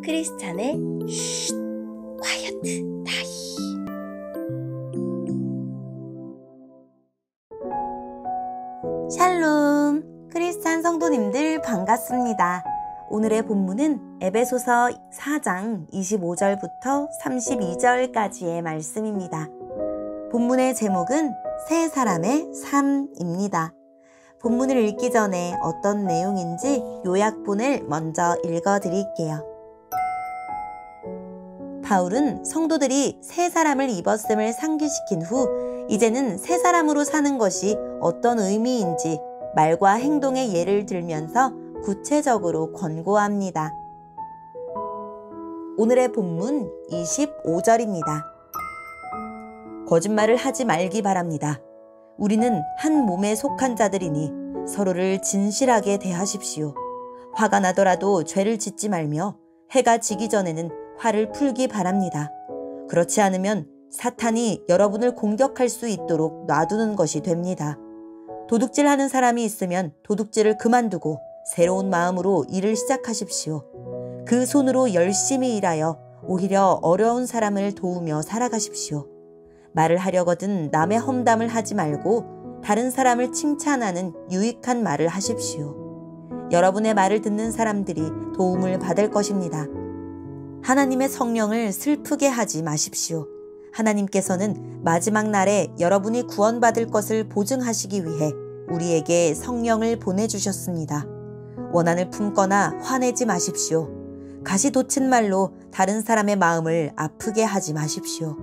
크리스찬의 쉿 콰이어트 타임. 샬롬, 크리스찬 성도님들 반갑습니다. 오늘의 본문은 에베소서 4장 25절부터 32절까지의 말씀입니다. 본문의 제목은 세 사람의 삶입니다. 본문을 읽기 전에 어떤 내용인지 요약본을 먼저 읽어드릴게요. 바울은 성도들이 세 사람을 입었음을 상기시킨 후 이제는 세 사람으로 사는 것이 어떤 의미인지 말과 행동의 예를 들면서 구체적으로 권고합니다. 오늘의 본문 25절입니다. 거짓말을 하지 말기 바랍니다. 우리는 한 몸에 속한 자들이니 서로를 진실하게 대하십시오. 화가 나더라도 죄를 짓지 말며 해가 지기 전에는 화를 풀기 바랍니다. 그렇지 않으면 사탄이 여러분을 공격할 수 있도록 놔두는 것이 됩니다. 도둑질하는 사람이 있으면 도둑질을 그만두고 새로운 마음으로 일을 시작하십시오. 그 손으로 열심히 일하여 오히려 어려운 사람을 도우며 살아가십시오. 말을 하려거든 남의 험담을 하지 말고 다른 사람을 칭찬하는 유익한 말을 하십시오. 여러분의 말을 듣는 사람들이 도움을 받을 것입니다. 하나님의 성령을 슬프게 하지 마십시오. 하나님께서는 마지막 날에 여러분이 구원받을 것을 보증하시기 위해 우리에게 성령을 보내주셨습니다. 원한을 품거나 화내지 마십시오. 가시 돋친 말로 다른 사람의 마음을 아프게 하지 마십시오.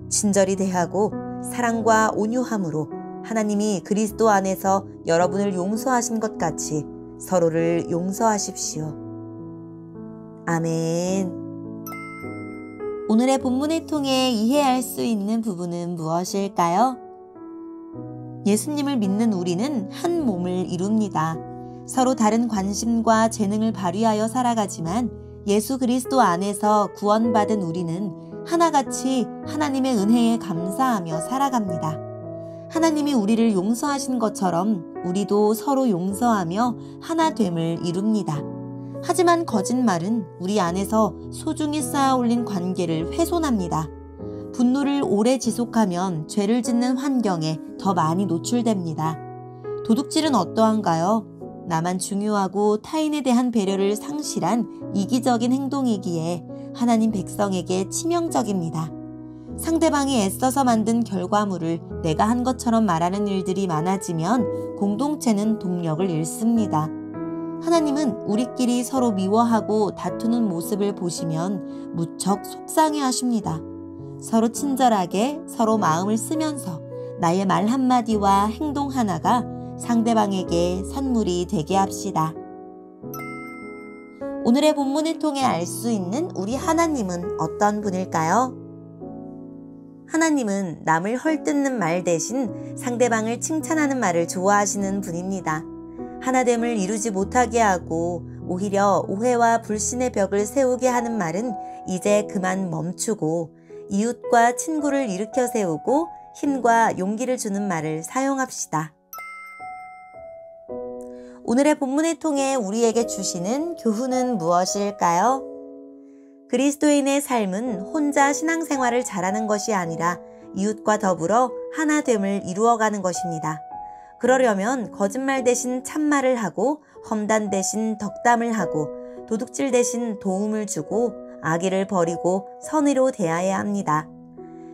친절히 대하고 사랑과 온유함으로 하나님이 그리스도 안에서 여러분을 용서하신 것 같이 서로를 용서하십시오. 아멘. 오늘의 본문을 통해 이해할 수 있는 부분은 무엇일까요? 예수님을 믿는 우리는 한 몸을 이룹니다. 서로 다른 관심과 재능을 발휘하여 살아가지만 예수 그리스도 안에서 구원받은 우리는 하나같이 하나님의 은혜에 감사하며 살아갑니다. 하나님이 우리를 용서하신 것처럼 우리도 서로 용서하며 하나됨을 이룹니다. 하지만 거짓말은 우리 안에서 소중히 쌓아올린 관계를 훼손합니다. 분노를 오래 지속하면 죄를 짓는 환경에 더 많이 노출됩니다. 도둑질은 어떠한가요? 나만 중요하고 타인에 대한 배려를 상실한 이기적인 행동이기에 하나님 백성에게 치명적입니다. 상대방이 애써서 만든 결과물을 내가 한 것처럼 말하는 일들이 많아지면 공동체는 동력을 잃습니다. 하나님은 우리끼리 서로 미워하고 다투는 모습을 보시면 무척 속상해 하십니다. 서로 친절하게 서로 마음을 쓰면서 나의 말 한마디와 행동 하나가 상대방에게 선물이 되게 합시다. 오늘의 본문을 통해 알 수 있는 우리 하나님은 어떤 분일까요? 하나님은 남을 헐뜯는 말 대신 상대방을 칭찬하는 말을 좋아하시는 분입니다. 하나됨을 이루지 못하게 하고 오히려 오해와 불신의 벽을 세우게 하는 말은 이제 그만 멈추고 이웃과 친구를 일으켜 세우고 힘과 용기를 주는 말을 사용합시다. 오늘의 본문을 통해 우리에게 주시는 교훈은 무엇일까요? 그리스도인의 삶은 혼자 신앙생활을 잘하는 것이 아니라 이웃과 더불어 하나됨을 이루어가는 것입니다. 그러려면 거짓말 대신 참말을 하고 험담 대신 덕담을 하고 도둑질 대신 도움을 주고 악의를 버리고 선의로 대해야 합니다.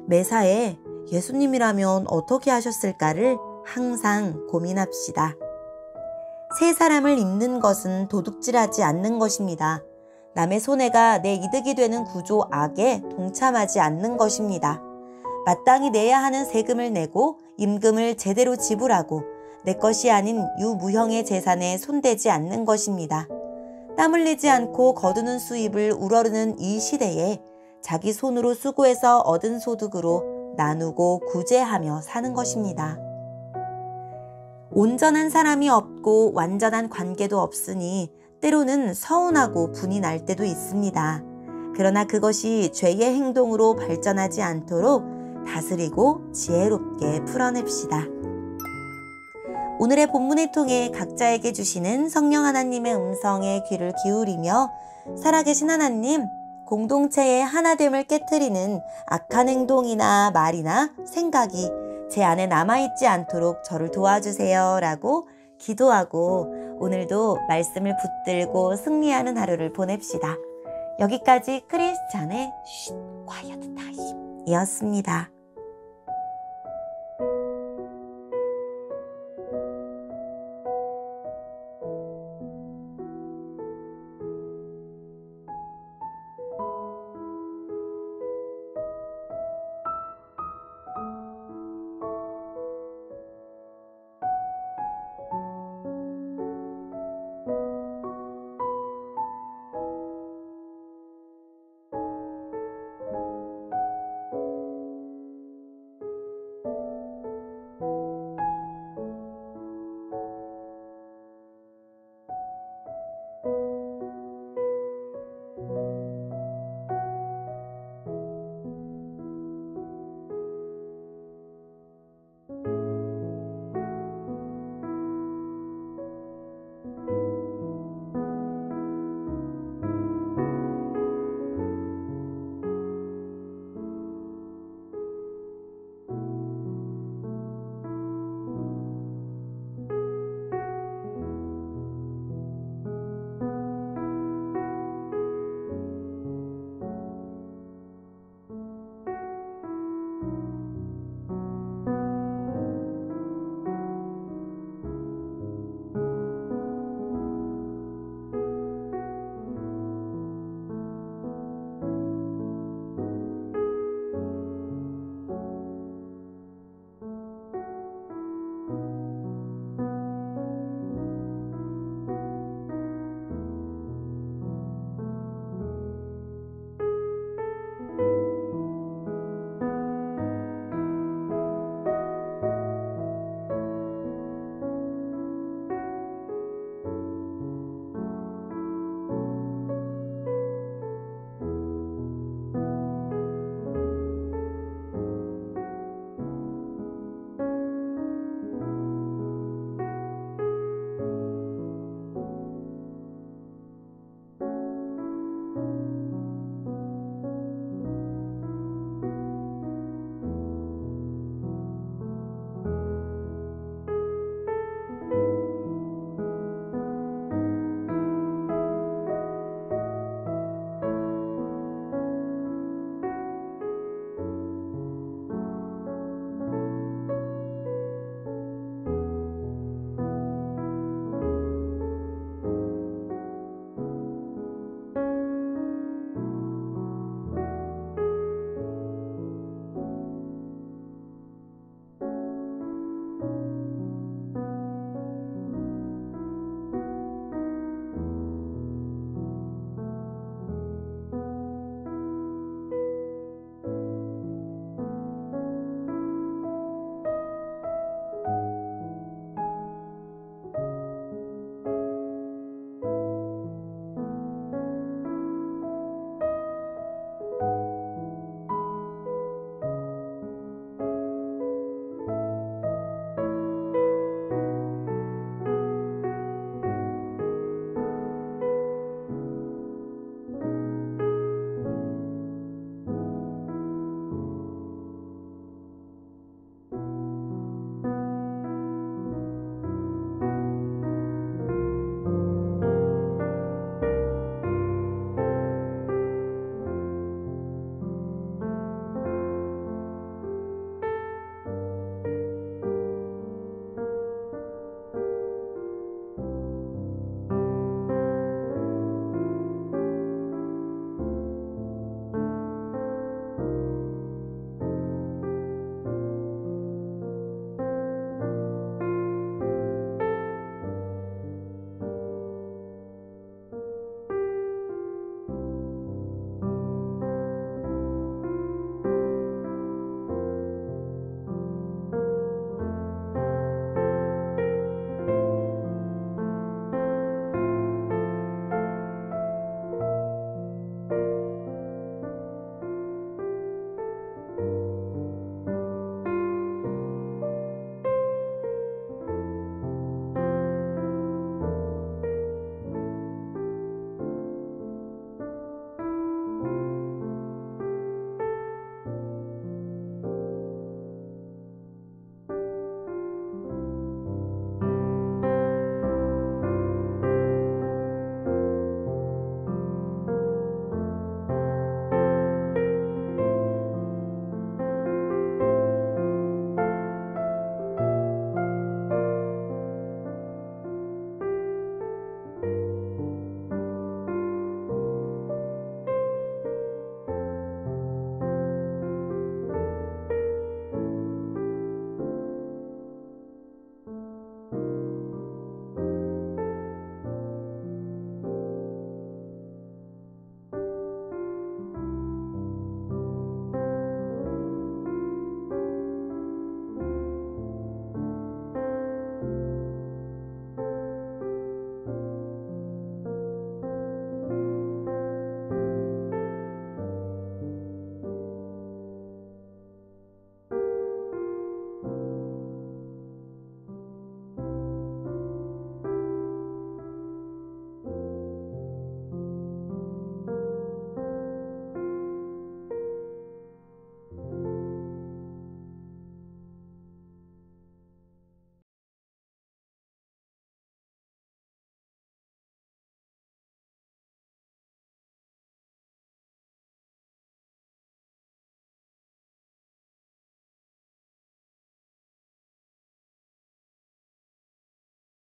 매사에 예수님이라면 어떻게 하셨을까를 항상 고민합시다. 세 사람을 입는 것은 도둑질하지 않는 것입니다. 남의 손해가 내 이득이 되는 구조 악에 동참하지 않는 것입니다. 마땅히 내야 하는 세금을 내고 임금을 제대로 지불하고 내 것이 아닌 유무형의 재산에 손대지 않는 것입니다. 땀 흘리지 않고 거두는 수입을 우러르는 이 시대에 자기 손으로 수고해서 얻은 소득으로 나누고 구제하며 사는 것입니다. 온전한 사람이 없고 완전한 관계도 없으니 때로는 서운하고 분이 날 때도 있습니다. 그러나 그것이 죄의 행동으로 발전하지 않도록 다스리고 지혜롭게 풀어냅시다. 오늘의 본문을 통해 각자에게 주시는 성령 하나님의 음성에 귀를 기울이며 살아계신 하나님, 공동체의 하나됨을 깨트리는 악한 행동이나 말이나 생각이 제 안에 남아있지 않도록 저를 도와주세요 라고 기도하고 오늘도 말씀을 붙들고 승리하는 하루를 보냅시다. 여기까지 크리스찬의 quiet time 이었습니다.